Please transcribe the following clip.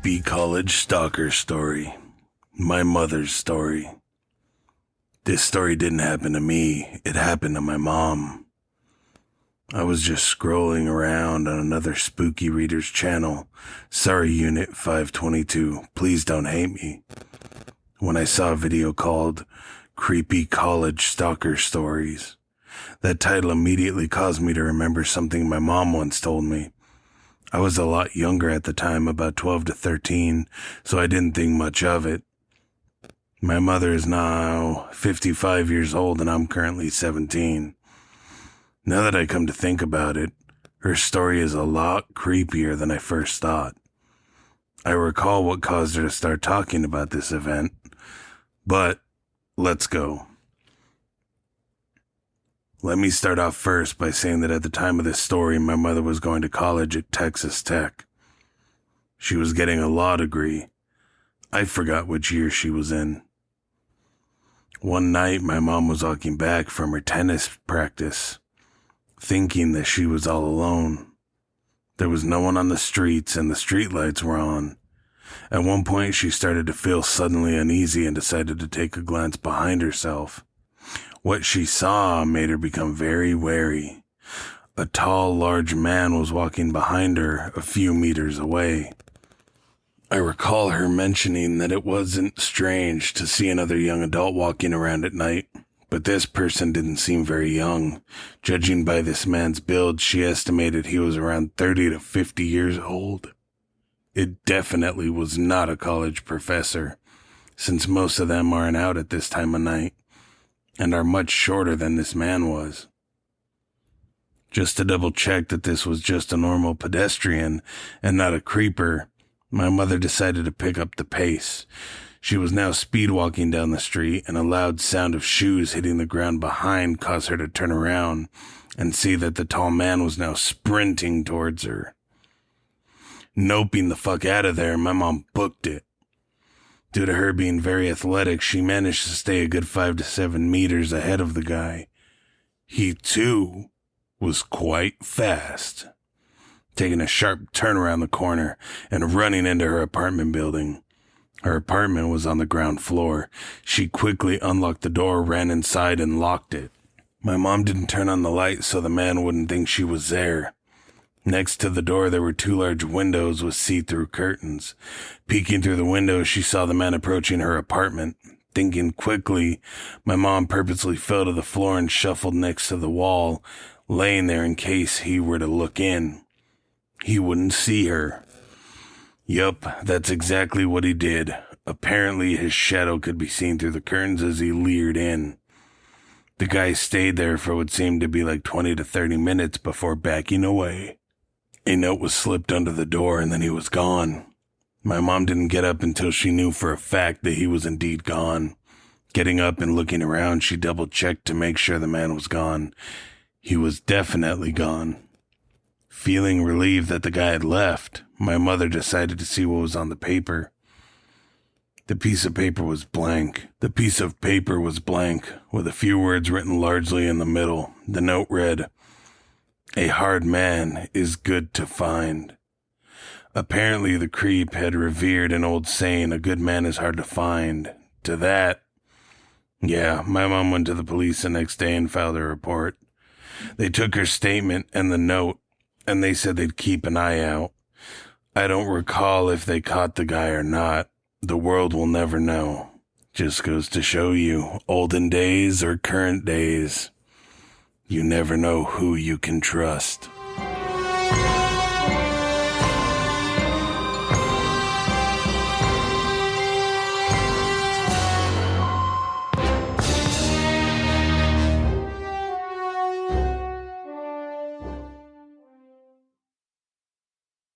creepy college stalker story. My mother's story. This story didn't happen to me. It happened to my mom. I was just scrolling around on another spooky reader's channel. Sorry, Unit 522. Please don't hate me. When I saw a video called Creepy College Stalker Stories. That title immediately caused me to remember something my mom once told me. I was a lot younger at the time, about 12 to 13, so I didn't think much of it. My mother is now 55 years old and I'm currently 17. Now that I come to think about it, her story is a lot creepier than I first thought. I recall what caused her to start talking about this event, but let's go. Let me start off first by saying that at the time of this story, my mother was going to college at Texas Tech. She was getting a law degree. I forgot which year she was in. One night, my mom was walking back from her tennis practice, thinking that she was all alone. There was no one on the streets and the streetlights were on. At one point, she started to feel suddenly uneasy and decided to take a glance behind herself. What she saw made her become very wary. A tall, large man was walking behind her a few meters away. I recall her mentioning that it wasn't strange to see another young adult walking around at night, but this person didn't seem very young. Judging by this man's build, she estimated he was around 30 to 50 years old. It definitely was not a college professor, since most of them aren't out at this time of night, and are much shorter than this man was. Just to double check that this was just a normal pedestrian and not a creeper, my mother decided to pick up the pace. She was now speed walking down the street, and a loud sound of shoes hitting the ground behind caused her to turn around and see that the tall man was now sprinting towards her. Noping the fuck out of there, my mom booked it. Due to her being very athletic, she managed to stay a good 5 to 7 meters ahead of the guy. He, too, was quite fast, taking a sharp turn around the corner and running into her apartment building. Her apartment was on the ground floor. She quickly unlocked the door, ran inside, and locked it. My mom didn't turn on the light so the man wouldn't think she was there. Next to the door, there were 2 large windows with see-through curtains. Peeking through the window, she saw the man approaching her apartment. Thinking quickly, my mom purposely fell to the floor and shuffled next to the wall, laying there in case he were to look in. He wouldn't see her. Yup, that's exactly what he did. Apparently, his shadow could be seen through the curtains as he leered in. The guy stayed there for what seemed to be like 20 to 30 minutes before backing away. A note was slipped under the door and then he was gone. My mom didn't get up until she knew for a fact that he was indeed gone. Getting up and looking around, she double-checked to make sure the man was gone. He was definitely gone. Feeling relieved that the guy had left, my mother decided to see what was on the paper. The piece of paper was blank. With a few words written largely in the middle. The note read, "A hard man is good to find." Apparently the creep had revered an old saying, "A good man is hard to find." To that, yeah, my mom went to the police the next day and filed a report. They took her statement and the note, and they said they'd keep an eye out. I don't recall if they caught the guy or not. The world will never know. Just goes to show you, olden days or current days, you never know who you can trust.